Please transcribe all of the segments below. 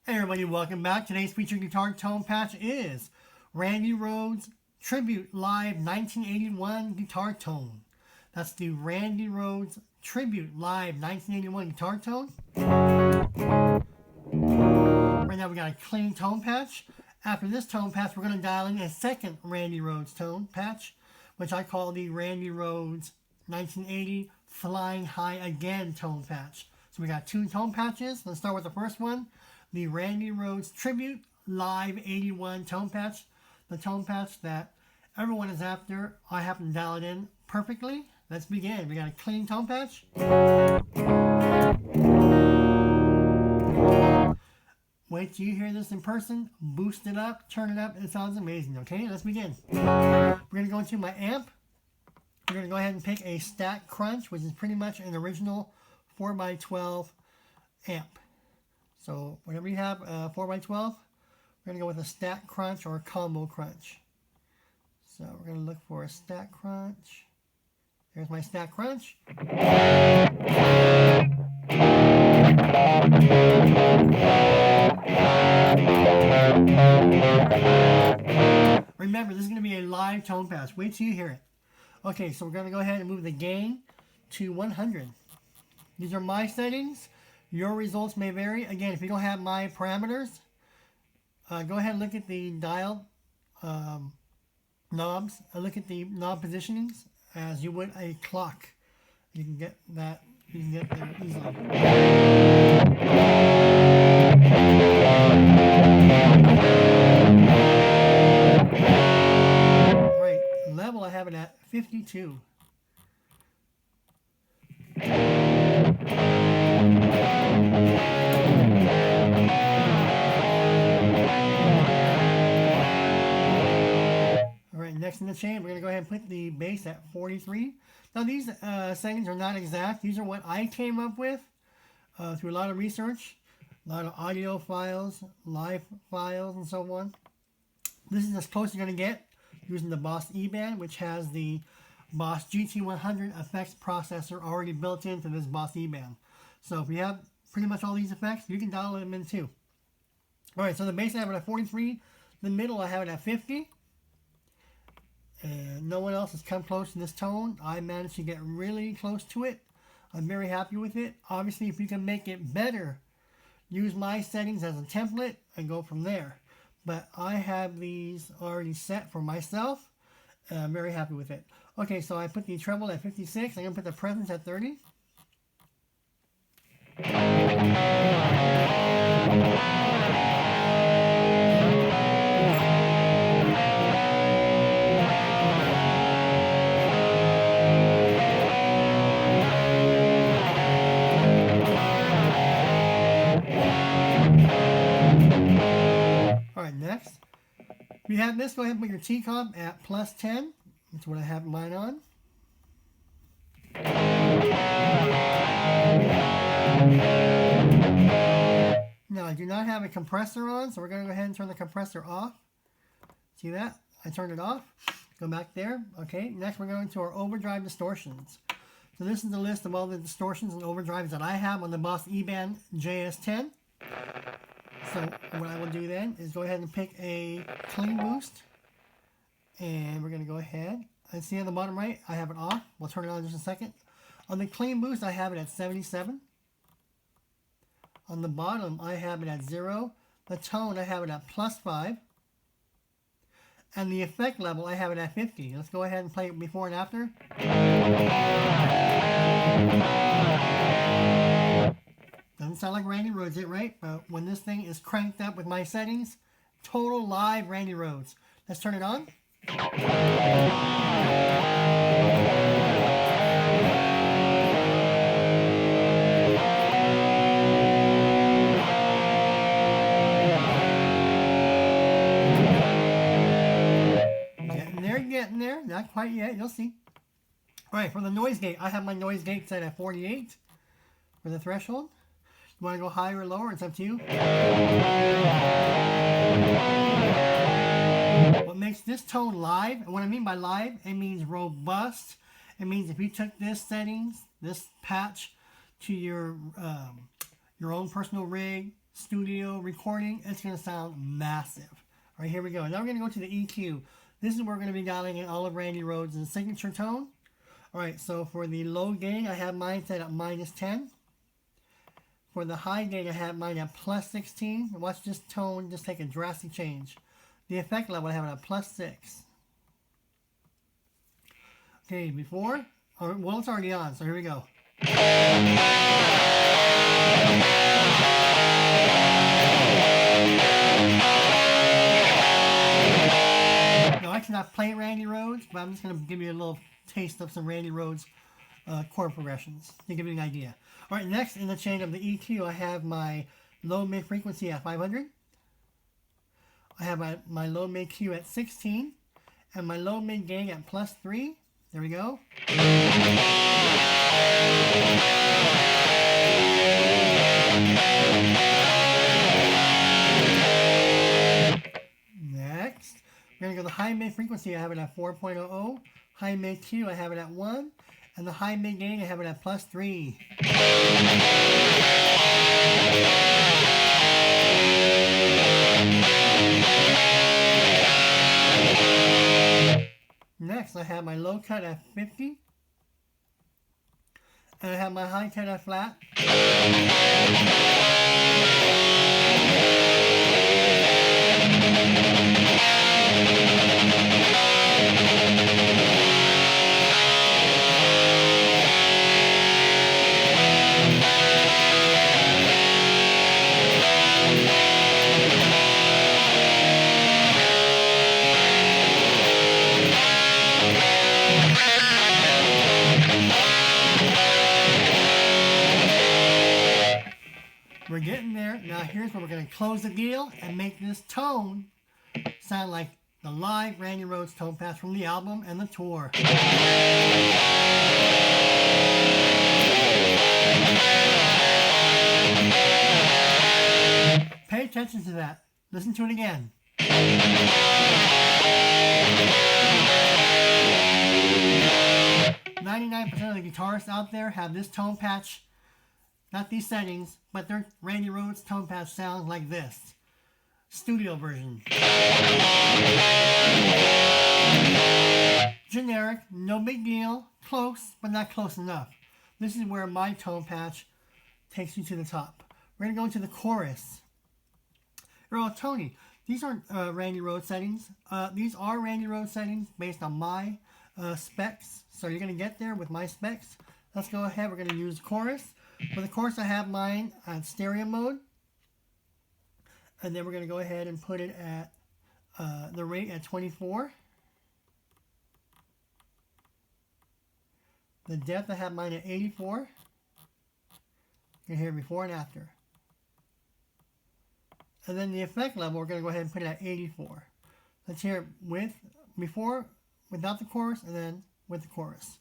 Hey everybody, welcome back. Today's featured guitar tone patch is Randy Rhoads Tribute Live 1981 Guitar Tone. That's the Randy Rhoads Tribute Live 1981 Guitar Tone. Right now we got a clean tone patch. After this tone patch, we're going to dial in a second Randy Rhoads tone patch, which I call the Randy Rhoads 1980 Flying High Again tone patch. So we got two tone patches. Let's start with the first one. The Randy Rhoads Tribute Live 81 tone patch. The tone patch that everyone is after. I happen to dial it in perfectly. Let's begin. We got a clean tone patch. Wait till you hear this in person. Boost it up, turn it up. It sounds amazing. Okay, let's begin. We're going to go into my amp. We're going to go ahead and pick a Stack Crunch, which is pretty much an original 4x12 amp. So whenever you have 4x12, we're going to go with a Stack Crunch or a Combo Crunch. So we're going to look for a Stack Crunch. There's my Stack Crunch. Remember, this is going to be a live tone patch. Wait till you hear it. Okay, so we're going to go ahead and move the gain to 100. These are my settings. Your results may vary. Again, if you don't have my parameters, go ahead and look at the dial knobs. Look at the knob positionings as you would a clock. You can get that. You can get there easily. Right, level I have it at 52. Next in the chain, we're going to go ahead and put the bass at 43. Now these settings are not exact. These are what I came up with through a lot of research, a lot of audio files, live files, and so on. This is as close as you're going to get using the Boss eBAND, which has the Boss GT100 effects processor already built into this Boss eBAND. So if you have pretty much all these effects, you can download them in too. Alright, so the bass I have it at 43. The middle I have it at 50. And no one else has come close to this tone. I managed to get really close to it. I'm very happy with it. Obviously, if you can make it better, use my settings as a template and go from there. But I have these already set for myself, and I'm very happy with it. Okay, so I put the treble at 56. I'm going to put the presence at 30. Next, if you have this, go ahead and put your T-comp at plus 10. That's what I have mine on. Now, I do not have a compressor on, so we're going to go ahead and turn the compressor off. See that? I turned it off. Go back there. Okay, next we're going to our overdrive distortions. So this is the list of all the distortions and overdrives that I have on the Boss eBAND JS-10. So what I will do then is go ahead and pick a clean boost. And we're going to go ahead. And see on the bottom right, I have it off. We'll turn it on in just a second. On the clean boost, I have it at 77. On the bottom, I have it at 0. The tone, I have it at plus 5. And the effect level, I have it at 50. Let's go ahead and play it before and after. Doesn't sound like Randy Rhoads it, right? But when this thing is cranked up with my settings, total live Randy Rhoads. Let's turn it on. Getting there. Not quite yet. You'll see. All right, for the noise gate, I have my noise gate set at 48 for the threshold. You want to go higher or lower? It's up to you. What makes this tone live, and what I mean by live, it means robust. It means if you took this settings, this patch, to your own personal rig, studio recording, it's going to sound massive. All right, here we go. Now we're going to go to the EQ. This is where we're going to be dialing in all of Randy Rhoads' signature tone. All right, so for the low gain, I have mine set at -10. For the high gain, I have mine at +16. Watch this tone just take a drastic change. The effect level, I have it at +6. Okay, before, well, it's already on, so here we go. Now, I cannot play Randy Rhoads, but I'm just going to give you a little taste of some Randy Rhoads chord progressions to give you an idea. All right, next in the chain of the EQ, I have my low mid frequency at 500. I have my low mid Q at 16, and my low mid gain at +3. There we go. Next, we're going to go to the high mid frequency. I have it at 4.00. High mid Q, I have it at 1. And the high mid gain, I have it at +3. Next, I have my low cut at 50. And I have my high cut at flat. We're getting there. Now here's where we're going to close the deal and make this tone sound like the live Randy Rhoads tone pass from the album and the tour. Pay attention to that. Listen to it again. 99% of the guitarists out there have this tone patch. Not these settings, but their Randy Rhoads tone patch sounds like this. Studio version. Generic, no big deal, close, but not close enough. This is where my tone patch takes you to the top. We're going to go into the chorus. Oh, Tony, these aren't Randy Rhoads settings. These are Randy Rhoads settings based on my specs. So you're going to get there with my specs. Let's go ahead. We're going to use the chorus. For the chorus, I have mine on stereo mode. And then we're going to go ahead and put it at the rate at 24. The depth, I have mine at 84. You can hear before and after. And then the effect level, we're going to go ahead and put it at 84. Let's hear it with, before, without the chorus, and then with the chorus.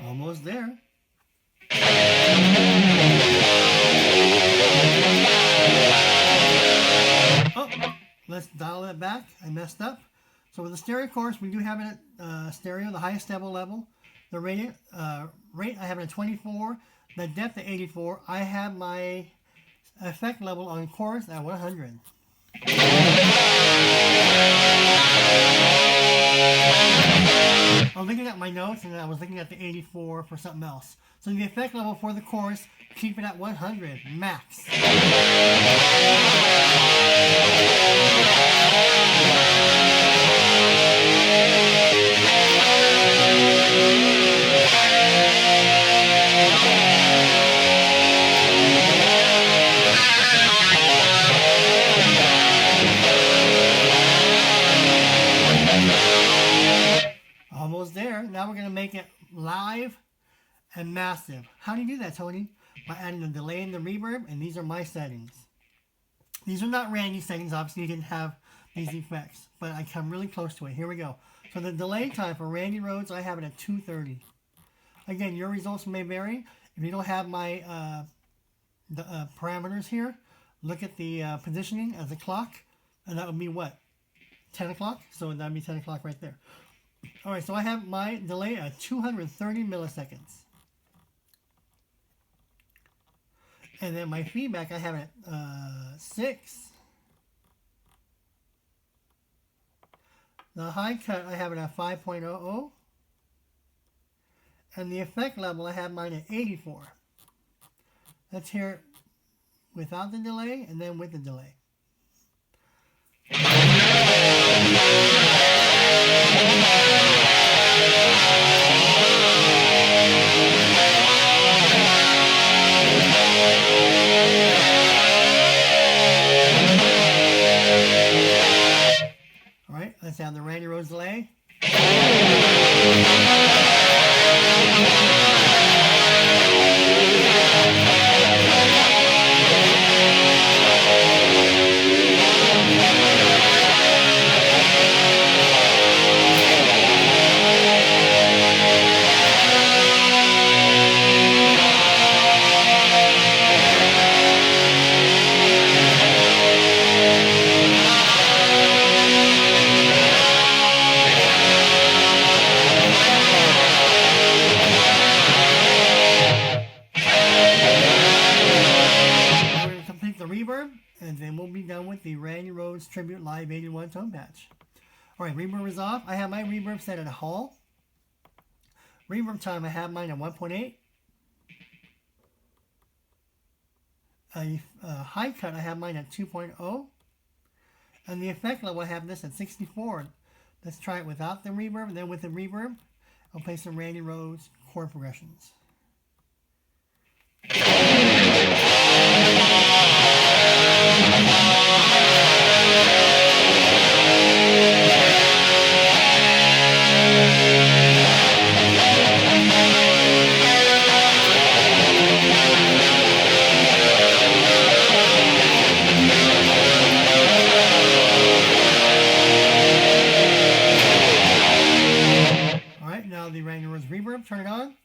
Almost there. Oh, let's dial that back. I messed up. So with the stereo chorus, we do have it at stereo, the highest stable level. The rate, I have it at 24. The depth at 84. I have my effect level on chorus at 100. I was looking at my notes and I was looking at the 84 for something else. So the effect level for the chorus, keep it at 100 max. now we're going to make it live and massive. How do you do that, Tony? By adding the delay and the reverb, and these are my settings. These are not Randy's settings. Obviously, you didn't have these effects, but I come really close to it. Here we go. So the delay time for Randy Rhoads, I have it at 2:30. Again, your results may vary. If you don't have my parameters here, look at the positioning as a clock, and that would be what? 10 o'clock? So that would be 10 o'clock right there. All right, so I have my delay at 230 milliseconds. And then my feedback, I have it at 6. The high cut, I have it at 5.00. And the effect level, I have mine at 84. Let's hear it without the delay and then with the delay. All right, let's have the Randy Rhoads delay. And then we'll be done with the Randy Rhoads Tribute Live 81 tone patch. Alright, reverb is off. I have my reverb set at a Hall. Reverb time, I have mine at 1.8. High cut, I have mine at 2.0. And the effect level, I have this at 64. Let's try it without the reverb, and then with the reverb, I'll play some Randy Rhoads chord progressions. Alright, now the Randy Rhoads reverb, turn it on.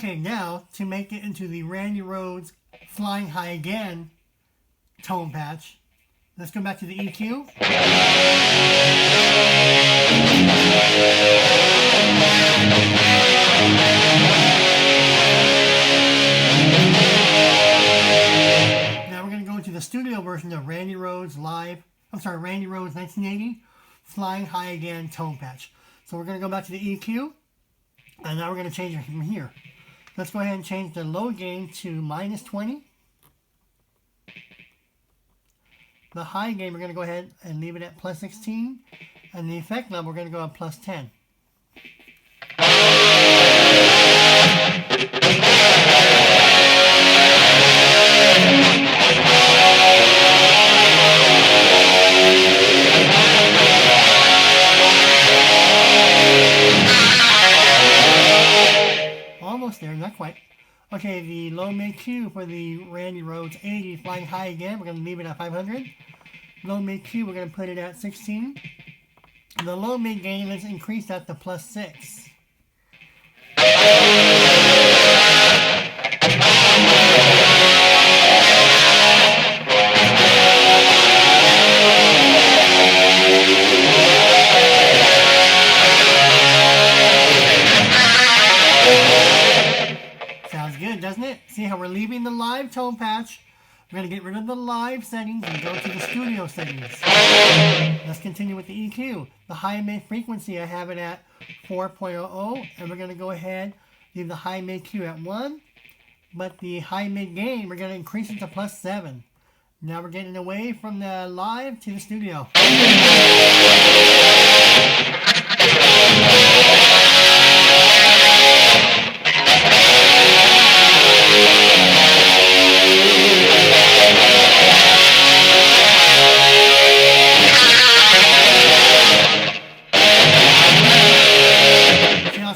Okay, now to make it into the Randy Rhoads Flying High Again tone patch, let's go back to the EQ. Now we're going to go into the studio version of Randy Rhoads Randy Rhoads 1980 Flying High Again tone patch. So we're going to go back to the EQ, and now we're going to change it from here. Let's go ahead and change the low gain to -20. The high gain, we're going to go ahead and leave it at +16. And the effect level, we're going to go at +10. Almost there, not quite. Okay, the low mid Q for the Randy Rhoads 80 Flying High Again, we're going to leave it at 500. Low mid Q, we're going to put it at 16. The low mid gain, let's increase that to +6. Sounds good, doesn't it? See how we're leaving the live tone patch. We're going to get rid of the live settings and go to the studio settings. Let's continue with the EQ. The high mid frequency, I have it at 4.00, and we're going to go ahead, leave the high mid Q at 1, but the high mid gain, we're going to increase it to +7. Now we're getting away from the live to the studio.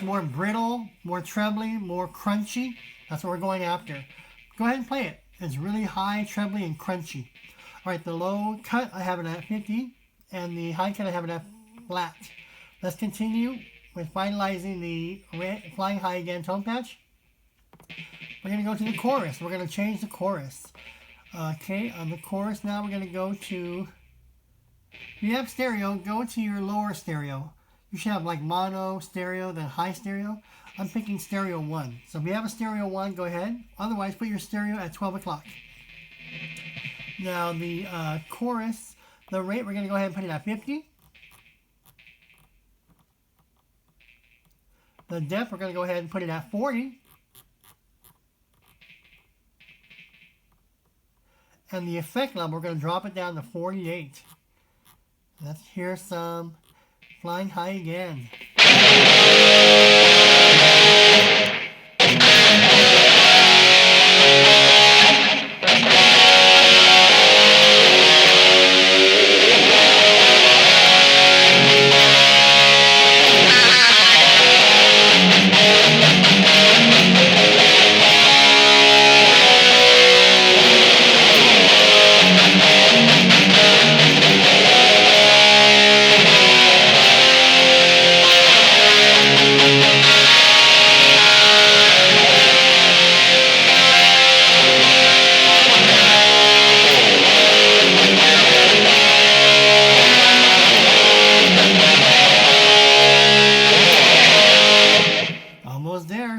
More brittle, more trebly, more crunchy. That's what we're going after. Go ahead and play it. It's really high, trebly, and crunchy. All right, the low cut, I have it at 50, and the high cut, I have it at flat. Let's continue with finalizing the Flying High Again tone patch. We're going to go to the chorus. We're going to change the chorus. Okay, on the chorus now, we're going to go to, if you have stereo, go to your lower stereo. You should have like mono, stereo, then high stereo. I'm picking stereo 1. So if you have a stereo 1, go ahead. Otherwise, put your stereo at 12 o'clock. Now the chorus, the rate, we're going to go ahead and put it at 50. The depth, we're going to go ahead and put it at 40. And the effect level, we're going to drop it down to 48. Let's hear some Flying High Again.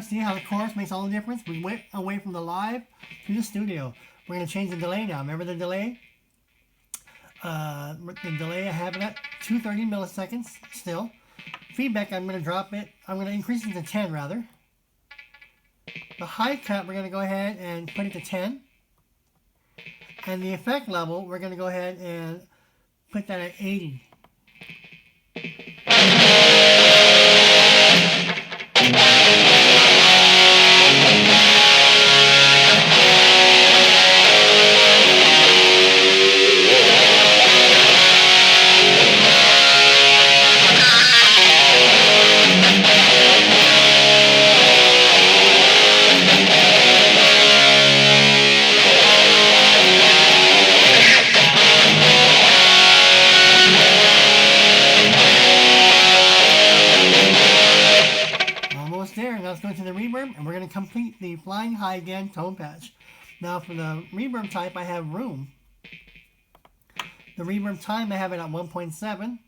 See how the chorus makes all the difference? We went away from the live to the studio. We're going to change the delay now. Remember the delay? The delay, I have it at 230 milliseconds still. Feedback, I'm going to drop it. I'm going to increase it to 10 rather. The high cut, we're going to go ahead and put it to 10. And the effect level, we're going to go ahead and put that at 80. let's go to the reverb, and we're going to complete the flying high again tone patch. Now for the reverb type, I have room. The reverb time, I have it at 1.7.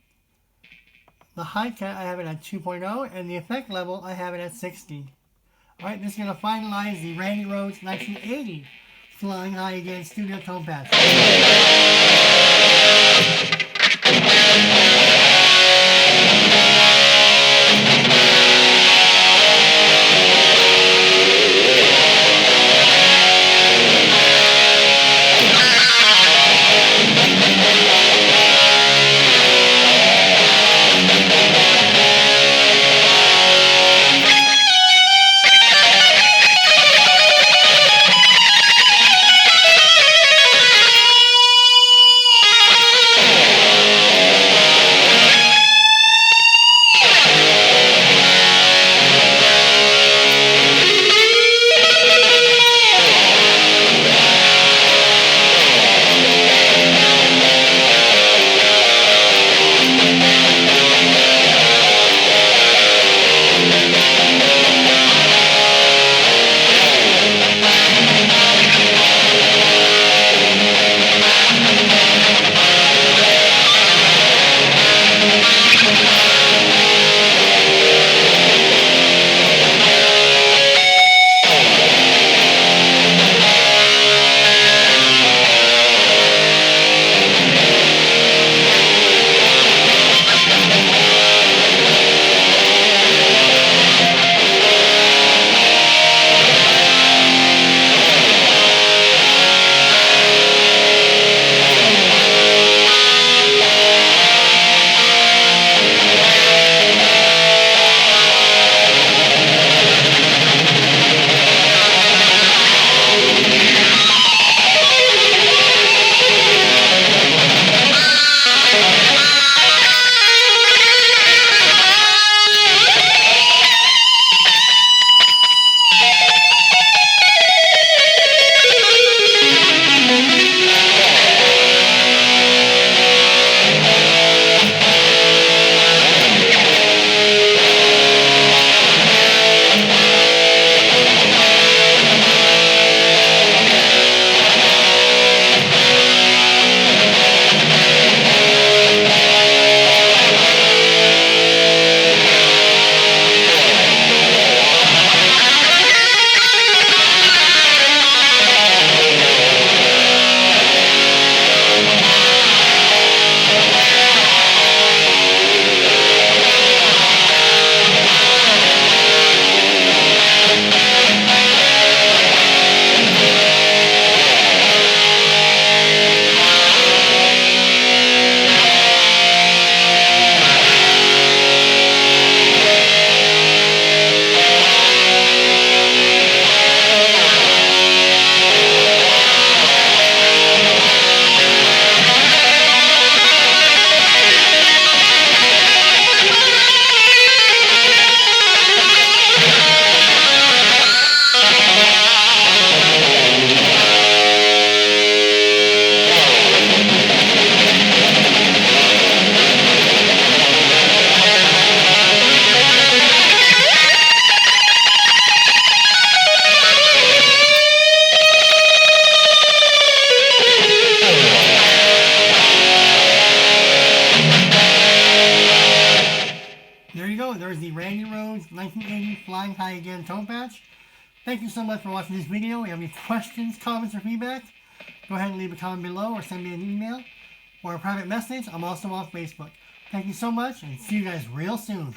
The high cut, I have it at 2.0, and the effect level, I have it at 60. Alright, this is going to finalize the Randy Rhoads 1980 Flying High Again Studio Tone Patch. There's the Randy Rhoads 1980 Flying High Again tone patch. Thank you so much for watching this video. If you have any questions, comments, or feedback, go ahead and leave a comment below or send me an email or a private message. I'm also on Facebook. Thank you so much, and see you guys real soon.